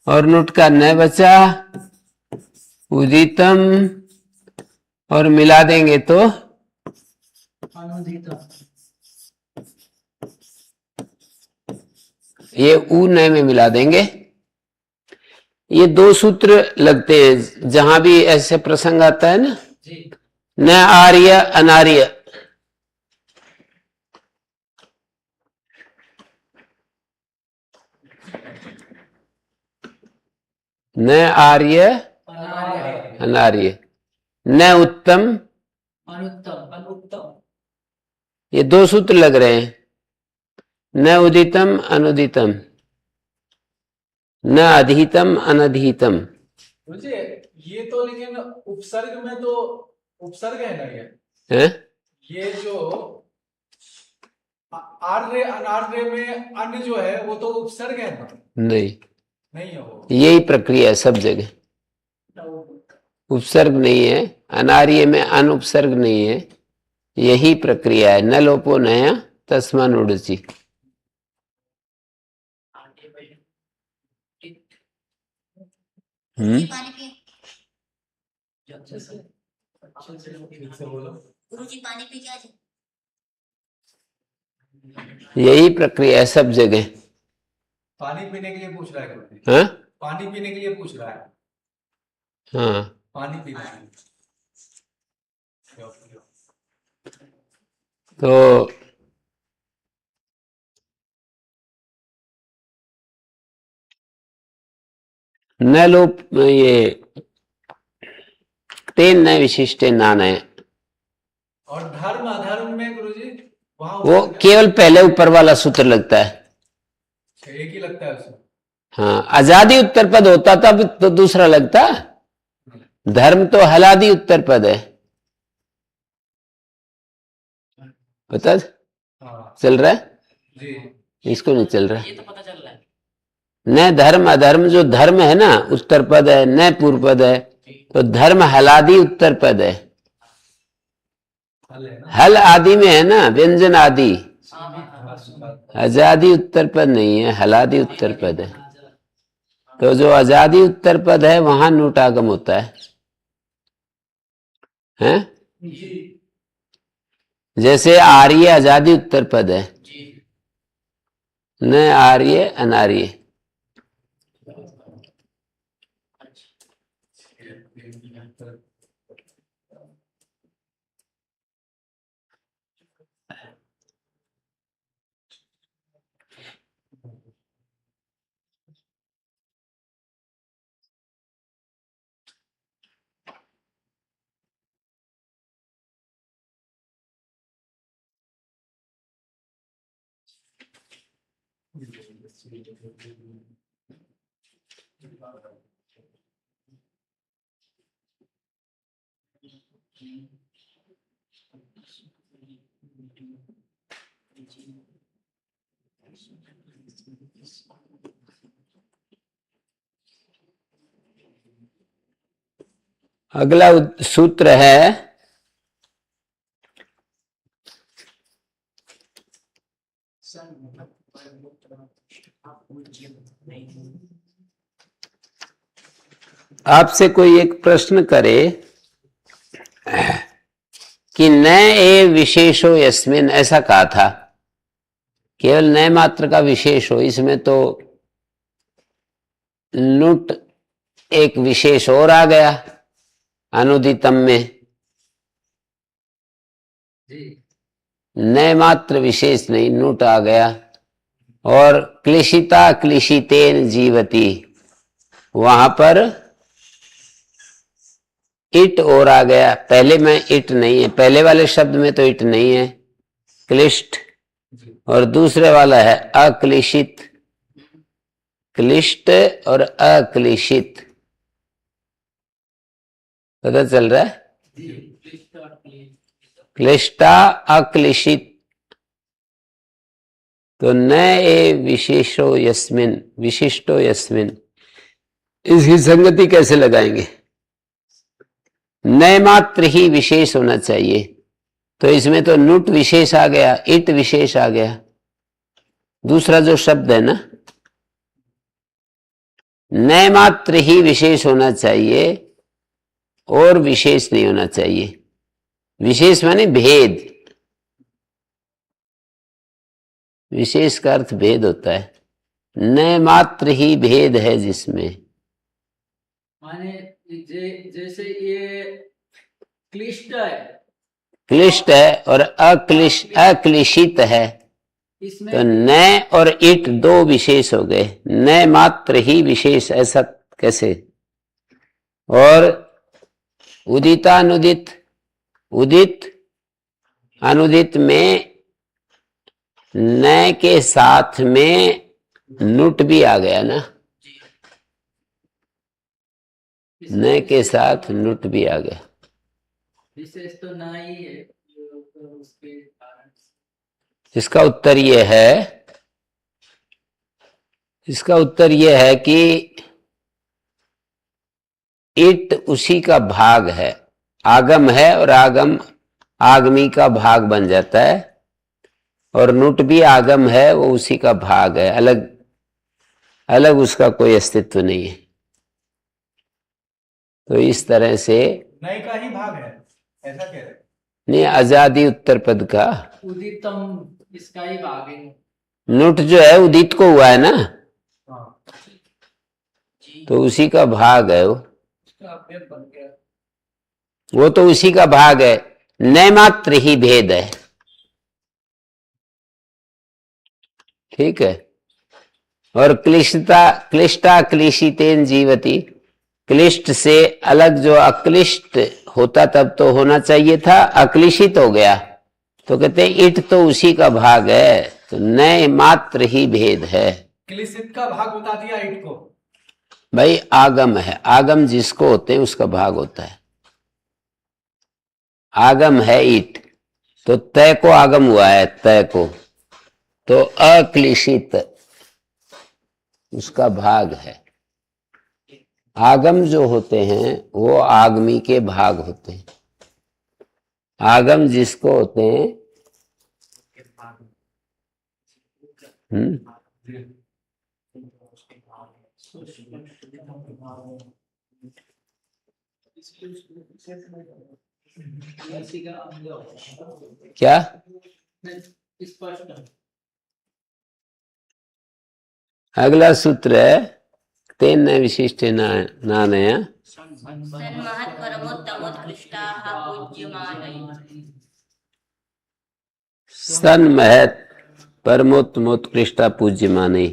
Speaker 1: और नुट का न बचा, उदितम और मिला देंगे तो ये उ न में मिला देंगे। ये दो सूत्र लगते हैं जहां भी ऐसे प्रसंग आता है ना, न आर्य अनार्य। न आर्य अनार्य, न उत्तम, ये दो सूत्र लग रहे हैं। न उदितम अनुदितम, न अधीतम अनधीतम।
Speaker 3: मुझे ये तो, लेकिन उपसर्ग में तो उपसर्ग है ना ये,
Speaker 1: है?
Speaker 3: ये जो आर्य अनार्य में अन्य जो है वो तो उपसर्ग है ना?
Speaker 1: नहीं,
Speaker 3: नहीं है वो।
Speaker 1: यही प्रक्रिया है सब जगह, उपसर्ग नहीं है। अनार्य में अनुपसर्ग नहीं है, यही प्रक्रिया है। न लोपो नया तस्मान्नुडचि।
Speaker 2: पानी पिए।
Speaker 3: ठीक से बोलो।
Speaker 2: गुरुजी पानी पी के आ जाए।
Speaker 1: यही प्रक्रिया है सब जगह।
Speaker 3: पानी पीने के लिए पूछ रहा है गुरुजी।
Speaker 1: हाँ
Speaker 3: पानी पीने के लिए पूछ रहा है।
Speaker 1: हाँ,
Speaker 3: पानी पीने के लिए।
Speaker 1: तो न लोप, ये तेन न विशिष्टे नानय।
Speaker 3: और धर्म अधर्म में गुरुजी वहां
Speaker 1: वो केवल पहले ऊपर वाला सूत्र लगता है।
Speaker 3: एक ही लगता है उसमें।
Speaker 1: हाँ, आजादी उत्तर पद होता तब तो दूसरा लगता। धर्म तो हलादी उत्तर पद है, पता
Speaker 3: हाँ
Speaker 1: चल रहा है?
Speaker 3: जी।
Speaker 1: इसको नहीं चल रहा।
Speaker 4: ये तो पता चल रहा है।
Speaker 1: न धर्म अधर्म, जो धर्म है ना उत्तर पद है, न पूर्व पद है, तो धर्म हलादी उत्तर पद है। हल आदि में है ना, व्यंजन आदि। आजादी उत्तर पद नहीं है, हलादी उत्तर पद है। तो जो आजादी उत्तर पद है वहां नूटागम होता है, हैं? जैसे आर्य आजादी उत्तर पद है, न आर्य अनार्य। अगला सूत्र है आपसे कोई एक प्रश्न करे कि न ए विशेषो यस्मिन, ऐसा कहा था, केवल नए मात्र का विशेष हो, इसमें तो नुट एक विशेष और आ गया अनुदितम में, नए मात्र विशेष नहीं, नुट आ गया। और क्लिशिता क्लिशितेन जीवती, वहां पर इट और आ गया, पहले में इट नहीं है, पहले वाले शब्द में तो इट नहीं है, क्लिष्ट, और दूसरे वाला है अक्लिशित, क्लिष्ट और अक्लिशित, पता चल रहा है? क्लिष्टा अक्लिशित, तो न ए विशेषो यस्मिन, विशिष्टो यस्मिन, इसकी संगति कैसे लगाएंगे? नए मात्र ही विशेष होना चाहिए, तो इसमें तो नुट विशेष आ गया, इट विशेष आ गया, दूसरा जो शब्द है ना, नए मात्र ही विशेष होना चाहिए और विशेष नहीं होना चाहिए। विशेष माने भेद, विशेष का अर्थ भेद होता है, नए मात्र ही भेद है जिसमें,
Speaker 4: माने जैसे ये क्लिष्ट है,
Speaker 1: क्लिष्ट है और अक्लिशित है,
Speaker 4: इसमें
Speaker 1: तो नए और इट दो विशेष हो गए, नए मात्र ही विशेष, ऐसा कैसे? और उदितानुदित, उदित अनुदित में नए के साथ में नुट भी आ गया ना, नए के साथ नुट भी आ गया।
Speaker 4: विशेष तो ना ही है, तो उसके कारण
Speaker 1: इसका उत्तर यह है, इसका उत्तर यह है कि इट उसी का भाग है, आगम है और आगम आगमी का भाग बन जाता है, और नुट भी आगम है, वो उसी का भाग है, अलग अलग उसका कोई अस्तित्व नहीं है। तो इस तरह से
Speaker 3: नए का ही भाग है, ऐसा कह रहे?
Speaker 1: नहीं, आजादी उत्तर पद का
Speaker 4: उदितम इसका ही भाग है।
Speaker 1: नुट जो है उदित को हुआ है ना,
Speaker 3: हाँ,
Speaker 1: तो उसी का भाग है वो,
Speaker 4: उसका अव्यय बन गया।
Speaker 1: वो तो उसी का भाग है, नए मात्र ही भेद है, ठीक है। और क्लिष्टा क्लिशितेन जीवती, क्लिष्ट से अलग जो अक्लिष्ट होता तब तो होना चाहिए था, अक्लिशित हो गया, तो कहते हैं इट तो उसी का भाग है, तो नए मात्र ही भेद है।
Speaker 3: क्लिशित का भाग बता दिया इट को।
Speaker 1: भाई आगम है, आगम जिसको होते हैं उसका भाग होता है, आगम है ईट, तो तय को आगम हुआ है, तय को, तो अक्लिशित उसका भाग है। आगम जो होते हैं वो आगमी के भाग होते हैं, आगम जिसको होते हैं क्या
Speaker 4: स्पष्ट।
Speaker 1: अगला सूत्र है तेन विशिष्ट नानया
Speaker 2: सन्महत् परमोत्तमोत्कृष्टाः पूज्यमानैः।
Speaker 1: सन महत परमोत्तमोत्कृष्टा पूज्यमाने,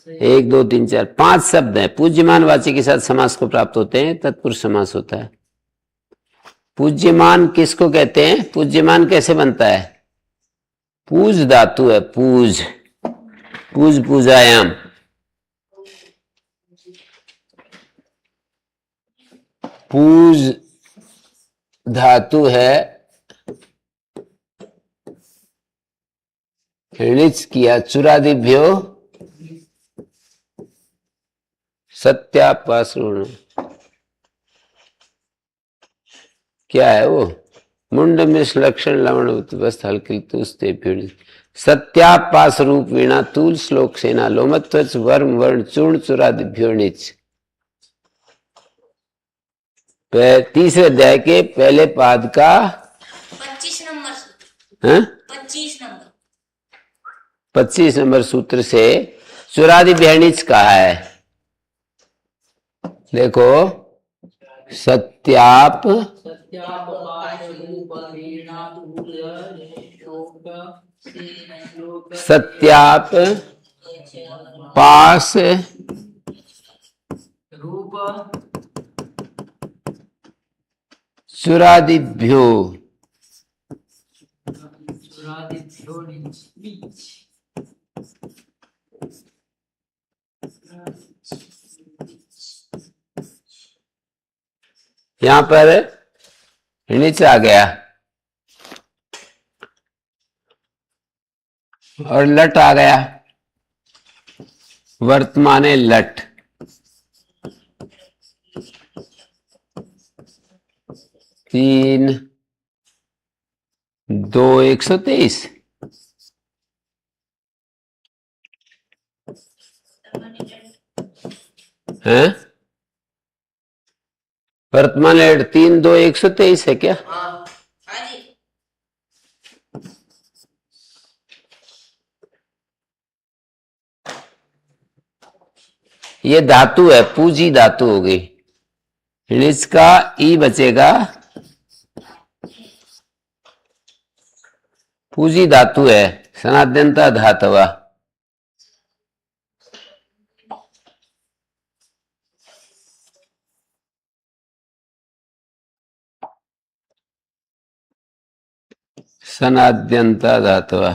Speaker 1: 1 2 3 4 5 शब्द हैं, पूज्यमान वाची के साथ समास को प्राप्त होते हैं, तत्पुरुष समास होता है। पूज्यमान किसको कहते हैं? पूज्यमान कैसे बनता है? पूज धातु है, पूज, पूज पूजायाम। पूज धातु है, ऋणिच किया, चुरादिभ्यो सत्यापासुण। क्या है वो? मुंड मिश लक्षण लवण उत्वस्त हल्किल तुस्ते पीड़ सत्यापास रूप वीणा तूल श्लोक सेना लोमत्वच वर्म वर्ण चूर्ण चुरादिभ्यो नीच। तीसरे अध्याय के पहले पाद का
Speaker 2: 25 नंबर
Speaker 1: है,
Speaker 2: 25 नंबर
Speaker 1: 25 नंबर सूत्र से चुरादिभ्यो नीच कहा है। देखो, सत्याप सत्याप पास
Speaker 4: रूप
Speaker 1: चुरादिभ्यो यहां पर नीचे आ गया और लट आ गया, वर्तमाने लट। तीन दो 123 है, वर्तमान लेट 3 2 123 है क्या?
Speaker 2: हाँ जी।
Speaker 1: ये धातु है, पूजी धातु हो गई। इसका ई बचेगा, पूजी धातु है, सनाद्यंता धातवा। सनाद्यंता धातवा।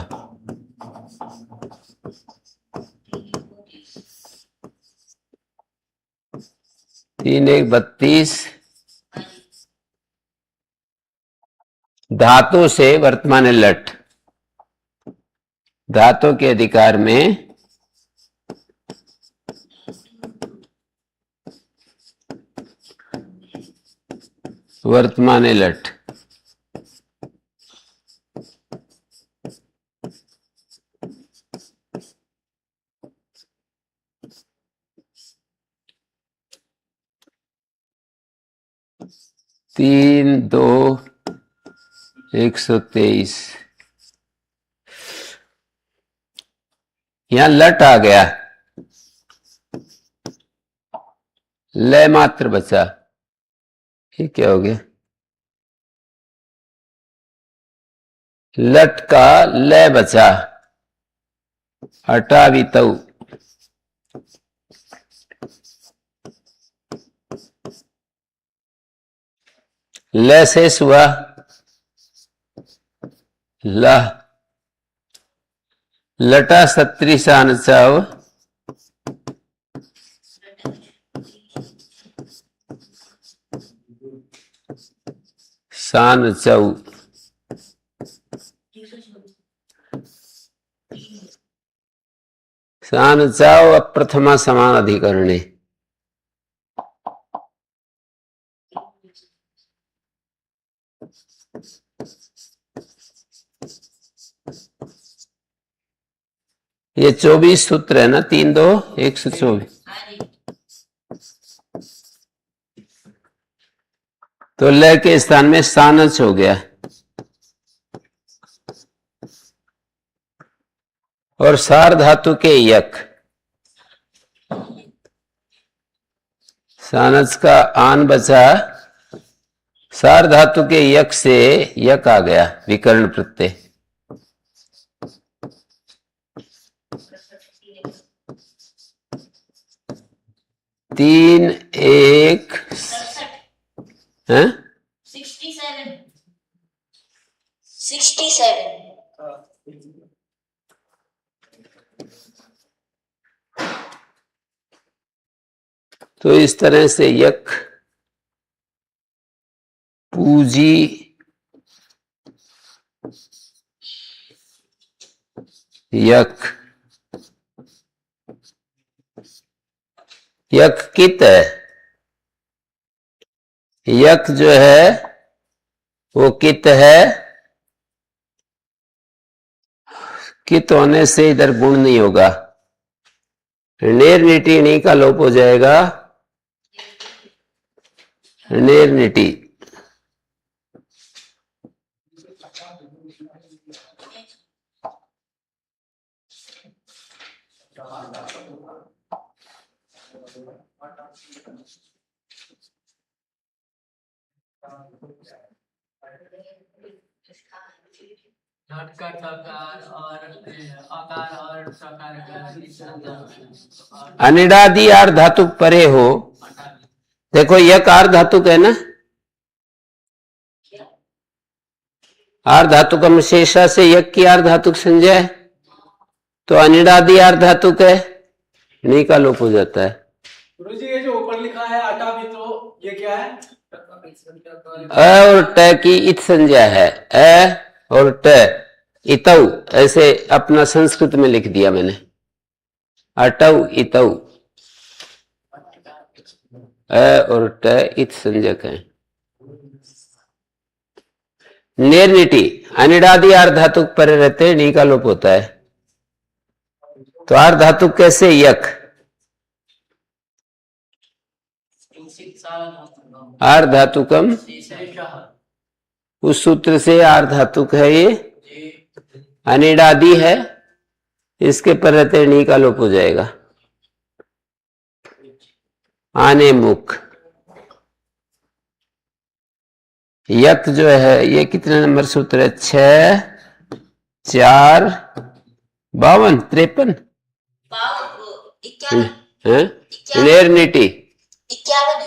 Speaker 1: तीन 1 32 धातु से वर्तमान लट, धातु के अधिकार में वर्तमान लट। तीन दो 123 यहां लट आ गया, लय मात्र बचा। ये क्या हो गया? लट का लय बचा, हटावितौ। लय शेष हुआ, लह लटा सत्री सान चाव सान चौ। सान चाव अप्रथमा समान अधिकरणे। ये 24 सूत्र है ना, 3 2 124। तो लय के स्थान में सानच हो गया, और सार धातु के यक, सानच का आन बचा, सार धातु के यक से यक आ गया, विकर्ण प्रत्यय। तीन 1 है
Speaker 2: 67 67
Speaker 1: तो इस तरह से यक, पूजी, यक, यक कित है। यक जो है वो कित है, कित होने से इधर गुण नहीं होगा, निर्निटी णी का लोप हो जाएगा, निर्निटी।
Speaker 4: घट का टकार और आकार और सकार का
Speaker 1: अनिडादि आर धातुक परे हो। देखो यक आर धातुक है ना, आर धातुकम शेषा से यक की आर धातुक संज्ञा है, तो अनिडादि आर धातुक है, नी का लोप हो जाता है।
Speaker 3: गुरु जी ये जो ऊपर लिखा है अटा भी, तो ये क्या है?
Speaker 1: अ और ट की इत संज्ञा है, अ और ट, इतौ, ऐसे अपना संस्कृत में लिख दिया मैंने, अटौ इतौ, अ और ट इत संज्ञक है। निर्निटी अनिडादि आर धातुक पर रहते नी का लोप होता है। तो आर धातुक कैसे? यक, आर धातुकम, उस सूत्र से आर धातुक है, ये अनिडादि है, इसके पर रहते नी का लोप हो जाएगा। आने मुख, यक जो है ये कितने नंबर सूत्र है? 6, 4, 52, 53,
Speaker 2: 51,
Speaker 1: निर्निटी।
Speaker 2: 51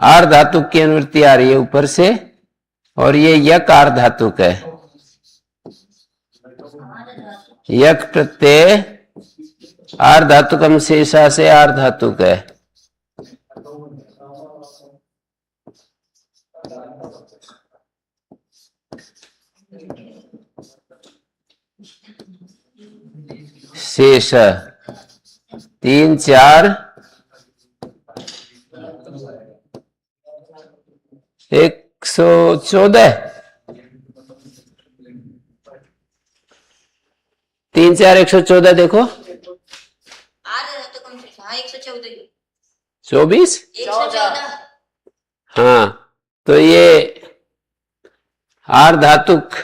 Speaker 1: आर धातुक की अनुवृत्ति आ रही है ऊपर से, और ये यक आर धातुक है। यक प्रत्यय आर धातुकम शेषा से आर धातुक है। शेष 3, 4, 114, 3, 4, 114 देखो,
Speaker 2: आधा तो कम से हाँ 114
Speaker 1: 24,
Speaker 2: 114
Speaker 1: हाँ, तो ये आर धातुक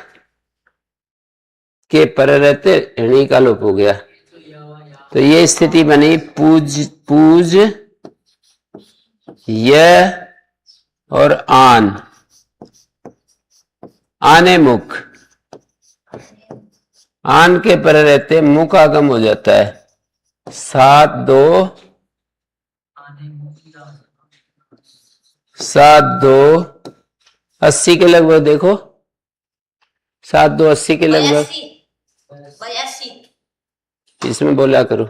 Speaker 1: के पर रहते णी का लोप हो गया। तो ये स्थिति बनी पूज, पूज, य और आन, आने मुख, आन के पर रहते मुख आगम हो जाता है। 7, 2, 7, 2, 80 के लगभग देखो, 7, 2, 80 के लगभग,
Speaker 2: 82
Speaker 1: इसमें बोला करो।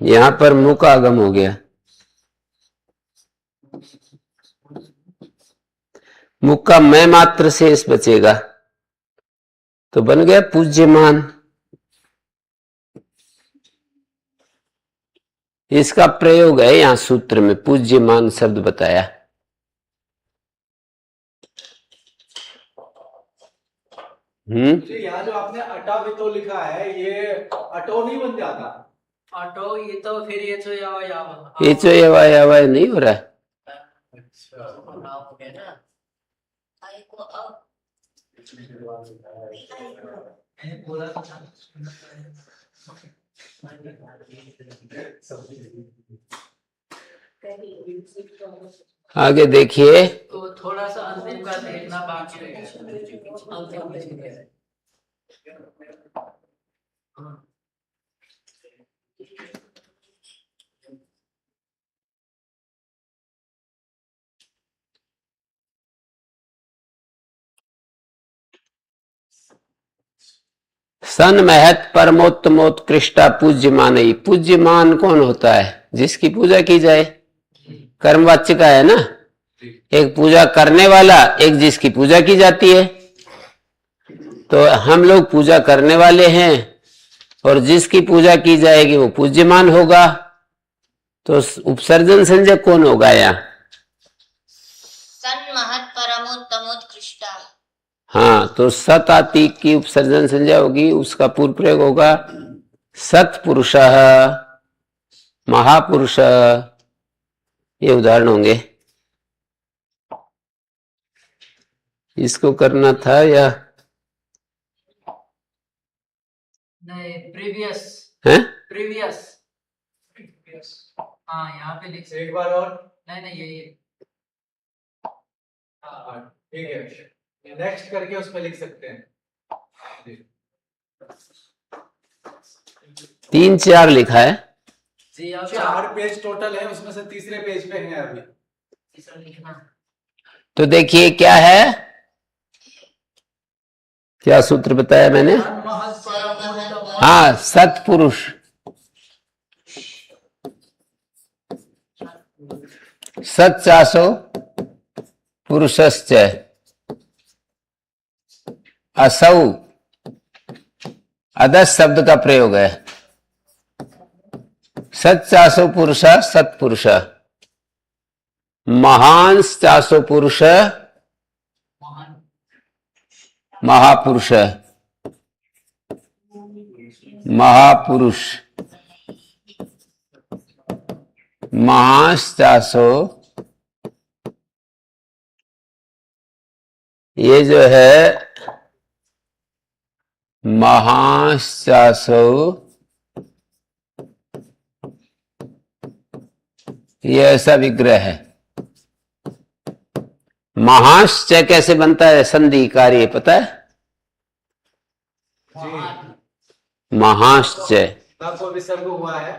Speaker 1: यहां पर मुख आगम हो गया, मुख का मैं मात्र शेष बचेगा, तो बन गया पूज्यमान। इसका प्रयोग है यहां सूत्र में, पूज्यमान शब्द बताया।
Speaker 3: यहाँ जो आपने अटा भी तो लिखा है, ये अटो नहीं बन जाता?
Speaker 4: ऑटो ये तो फिर ये तो यावा यावा
Speaker 1: ये तो यावा नहीं हो रहा है।
Speaker 3: अच्छा,
Speaker 4: हो गया ना।
Speaker 2: आई को अब
Speaker 4: बोला तो था।
Speaker 1: आगे देखिए,
Speaker 4: तो थोड़ा सा अंतिम का देखना बाकी रहेगा। अंतिम
Speaker 1: सन महत परमोत्तमोत्कृष्टा पूज्यमान। पूज्यमान कौन होता है? जिसकी पूजा की जाए। कर्मवाच्य का है ना, एक पूजा करने वाला, एक जिसकी पूजा की जाती है। तो हम लोग पूजा करने वाले हैं और जिसकी पूजा की जाएगी वो पूज्यमान होगा। तो उपसर्जन संज्ञक कौन होगा यहाँ?
Speaker 2: सन महत परमोत्तमोत्कृष्टा।
Speaker 1: हाँ, तो सत आती की उपसर्जन संज्ञा होगी, उसका पूर्व प्रयोग होगा सत्पुरुषः, महापुरुषः। ये उदाहरण होंगे। इसको करना था या
Speaker 4: नहीं? प्रीवियस
Speaker 1: है?
Speaker 4: प्रीवियस। हाँ, यहाँ पे लिख
Speaker 3: एक बार और।
Speaker 4: नहीं नहीं, ये
Speaker 3: हाँ, ठीक है, नेक्स्ट करके उसमें लिख सकते हैं।
Speaker 1: 3-4 लिखा है।
Speaker 4: जी आप
Speaker 3: 4 पेज टोटल है, उसमें से तीसरे पेज पे हैं अभी।
Speaker 4: तीसरा लिखना।
Speaker 1: तो देखिए क्या है, क्या सूत्र बताया मैंने? हाँ, सत्पुरुष, सच्चासो पुरुषश्च असौ, अदस शब्द का प्रयोग है। सच्चासो पुरुष सत्पुरुष, महांस चासो पुरुष महापुरुष, महापुरुष, महांस चासो, ये जो है महांस चासो, ये ऐसा विग्रह है। महांश्च कैसे बनता है? संधि कार्य पता है? महांश्च
Speaker 3: आपको विसर्ग हुआ है।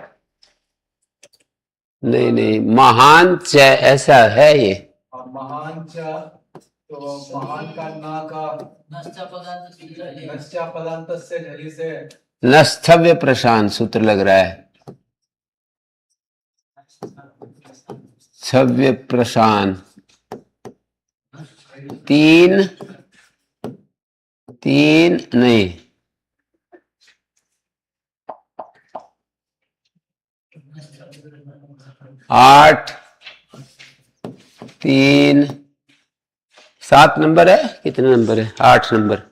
Speaker 1: नहीं नहीं, महांच ऐसा है ये।
Speaker 3: और महान च, तो महान का ना का
Speaker 4: नश्चा पदार्थ से झली।
Speaker 3: नश्चा पदांत से झली से
Speaker 1: नस्थव्य प्रशांत सूत्र लग रहा है। छव्य प्रशांत, 3 नहीं, 8 3 7 नंबर है। कितने नंबर है? 8 नंबर।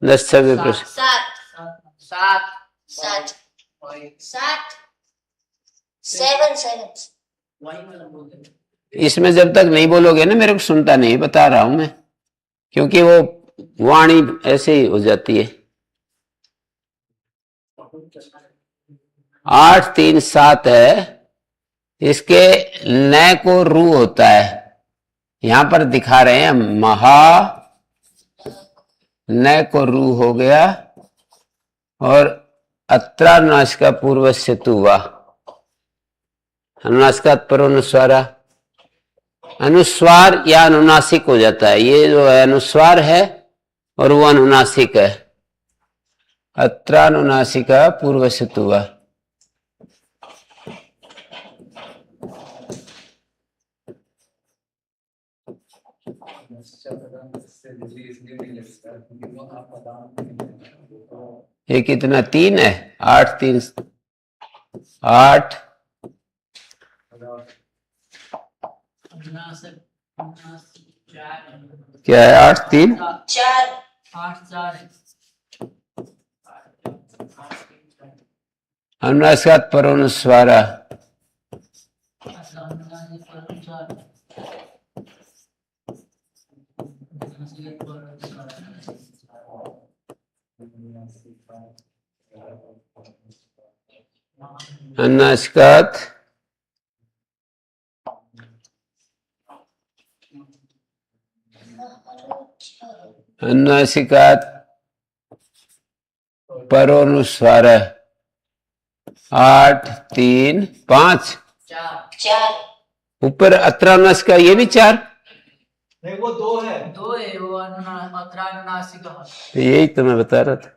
Speaker 1: नस्थव्य प्रशांत।
Speaker 2: सात सात सात 7
Speaker 1: इसमें जब तक नहीं बोलोगे ना, मेरे को सुनता नहीं, बता रहा हूं मैं, क्योंकि वो वाणी ऐसे ही हो जाती है। 8 3 7 है। इसके न को रू होता है, यहां पर दिखा रहे हैं महा, न को रू हो गया, और अत्रानुनाश का पूर्व से तुवा, अनुनासिकात पर अनुस्वारा, अनुस्वार या अनुनासिक हो जाता है। ये जो है अनुस्वार है और वो अनुनासिक है। अत्रानुनासिका पूर्व से तुवा। ये कितना? 3 है। 8 3 8 क्या है? 8 3
Speaker 2: 4
Speaker 4: 8 4
Speaker 1: अनुनासिकात पर अनुस्वारा। अनुनासिकात अनुनासिकात परोनुस्वार। 8 3 5
Speaker 2: 4
Speaker 1: ऊपर अत्रानुनासिक का ये भी 4।
Speaker 3: नहीं, वो 2 है।
Speaker 4: 2 है वो अत्रानुनासिक।
Speaker 1: यही तो मैं बता रहा था।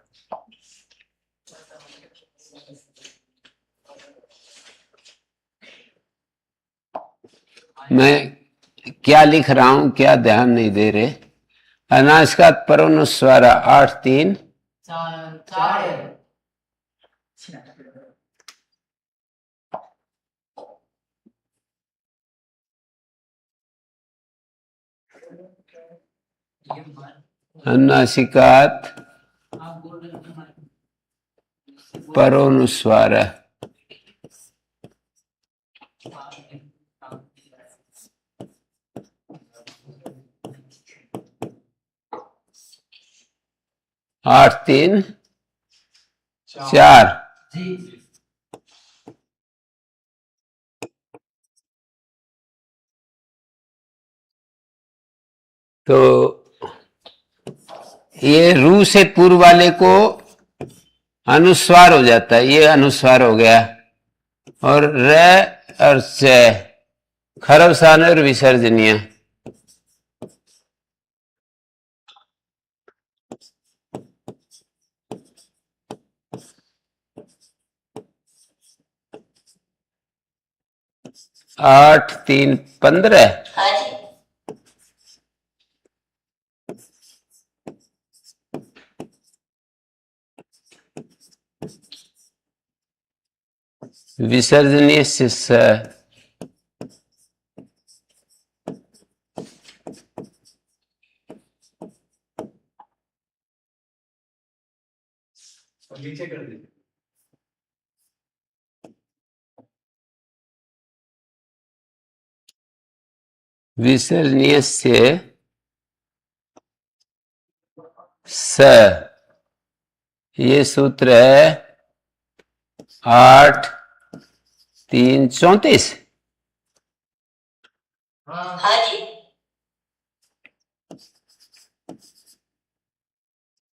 Speaker 1: मैं क्या लिख रहा हूं, क्या ध्यान नहीं दे रहे। अनासिकात परोनुस्वार 8-3
Speaker 4: चार है।
Speaker 1: अनुनासिकात
Speaker 4: आप बोल रहे हो
Speaker 1: परोनुस्वार 8-3-4।
Speaker 4: जी।
Speaker 1: तो ये रू से पूर्व वाले को अनुस्वार हो जाता है, ये अनुस्वार हो गया। और र और च खरवसान और विसर्जनीय। आठ 3-15।
Speaker 2: हाँ जी।
Speaker 1: विसर्जनीय से स।
Speaker 3: और नीचे कर दीजिए।
Speaker 1: विसर्जनीय से स। ये सूत्र है 8-3-34।
Speaker 2: हाँ जी।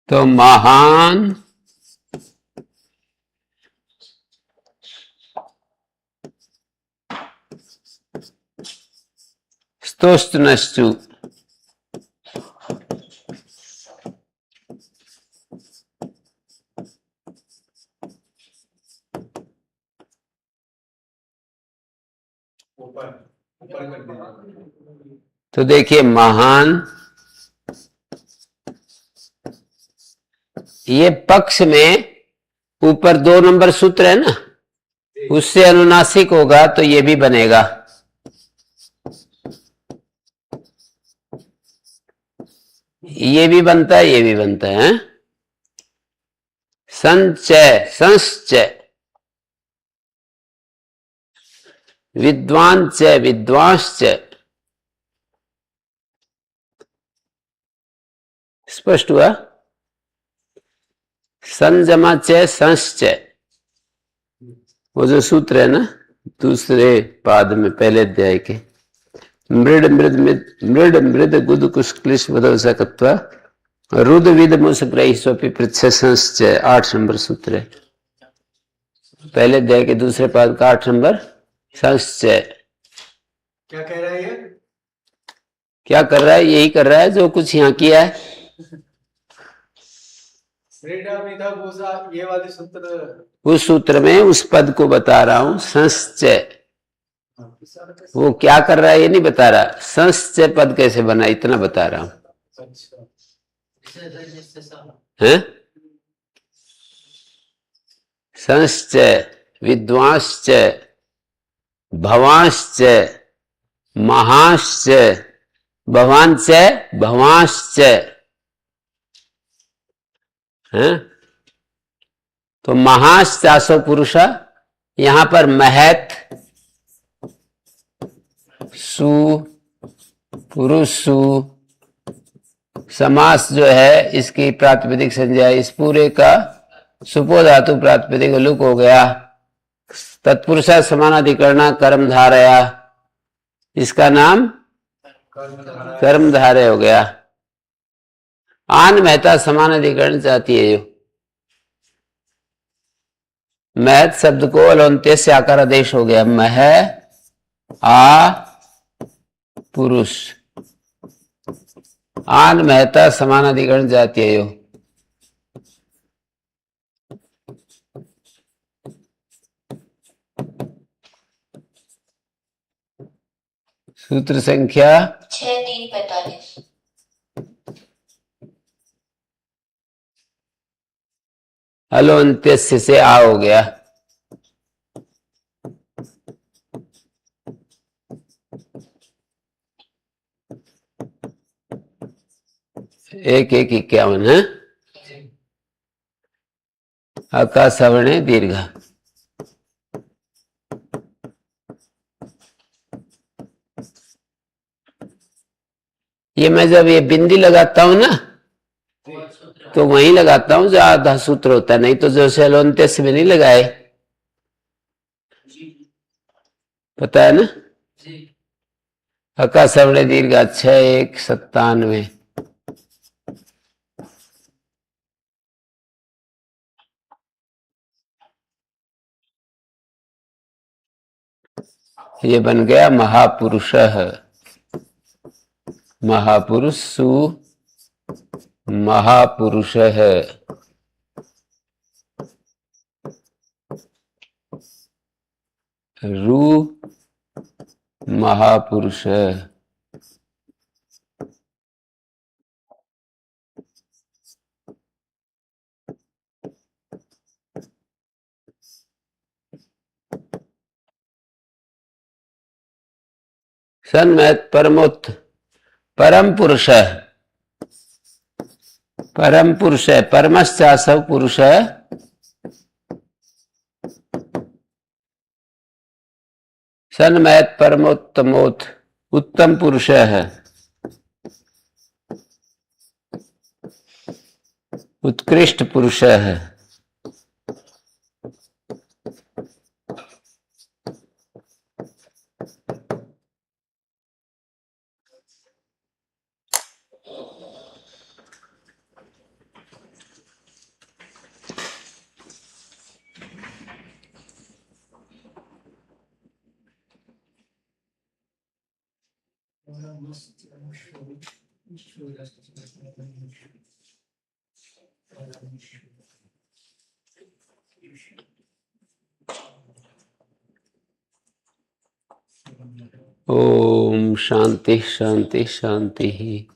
Speaker 1: तो महान स्तोष्टनश्चु।
Speaker 3: ऊपर ऊपर कर दीजिए।
Speaker 1: तो देखिए महान, ये पक्ष में ऊपर 2 नंबर सूत्र है ना, उससे अनुनासिक होगा तो ये भी बनेगा। ये भी बनता है, ये भी बनता है। संचय संश्चय, विद्वान च विद्वांश्च। स्पष्ट हुआ। संजमा च संश्चय, वो जो सूत्र है ना दूसरे पाद में पहले अध्याय के, मृड मृद मृड मृद गुद कुश क्लिश वदवसकत्वा रुद विद मुसग्रही स्वपि पृच्छ्य 8 नंबर सूत्र है, पहले अध्याय के दूसरे पाद का 8 नंबर संश्चय।
Speaker 3: क्या कह रहा है ये?
Speaker 1: क्या कर रहा है? यही कर रहा है जो कुछ यहाँ किया है।
Speaker 3: ये वाले सूत्र,
Speaker 1: उस सूत्र में उस पद को बता रहा हूं, संश्चय। वो क्या कर रहा है ये नहीं बता रहा, संश्चय पद कैसे बना इतना बता रहा हूं। हैं? संश्चय विद्वांश्चय भवांश्चय महांश्चय भवांश्चय भवांश्चय हैं। तो महाश्चासो पुरुषा, यहां पर महत सु पुरुष सु समास जो है इसकी प्रातिपदिक संज्ञा, इस पूरे का सुपो धातु प्रातिपदिक लुक हो गया। तत्पुरुषा समानाधिकरणा कर्म धारया, इसका नाम कर्म धारय हो गया। आन महता समानाधिकरण चाहती है। जो महत शब्द को अलंत्य से आकार आदेश हो गया, मह आ पुरुष। आन महता समानाधिकरण जाती है। यो सूत्र संख्या
Speaker 2: 6345।
Speaker 1: हलो अंत्यस्य से आ हो गया। एक एक 51 है। अका सवर्ण दीर्घ। ये मैं जब ये बिंदी लगाता हूं ना तो वहीं लगाता हूं जहां आधा सूत्र होता है, नहीं तो जो सेलोन्त्यस्य में नहीं लगाए। पता है ना। अका सवर्ण दीर्घ 6197। ये बन गया महापुरुष। महापुरुष सु महापुरुष है। रू महापुरुष है। सन्मत परमोत्त परम पुरुष है। परम पुरुष है। परमश्चासव पुरुष है। सन्मत परमोत्तमोत उत्तम पुरुष है। उत्कृष्ट पुरुष है। ओम शांति शांति शांति।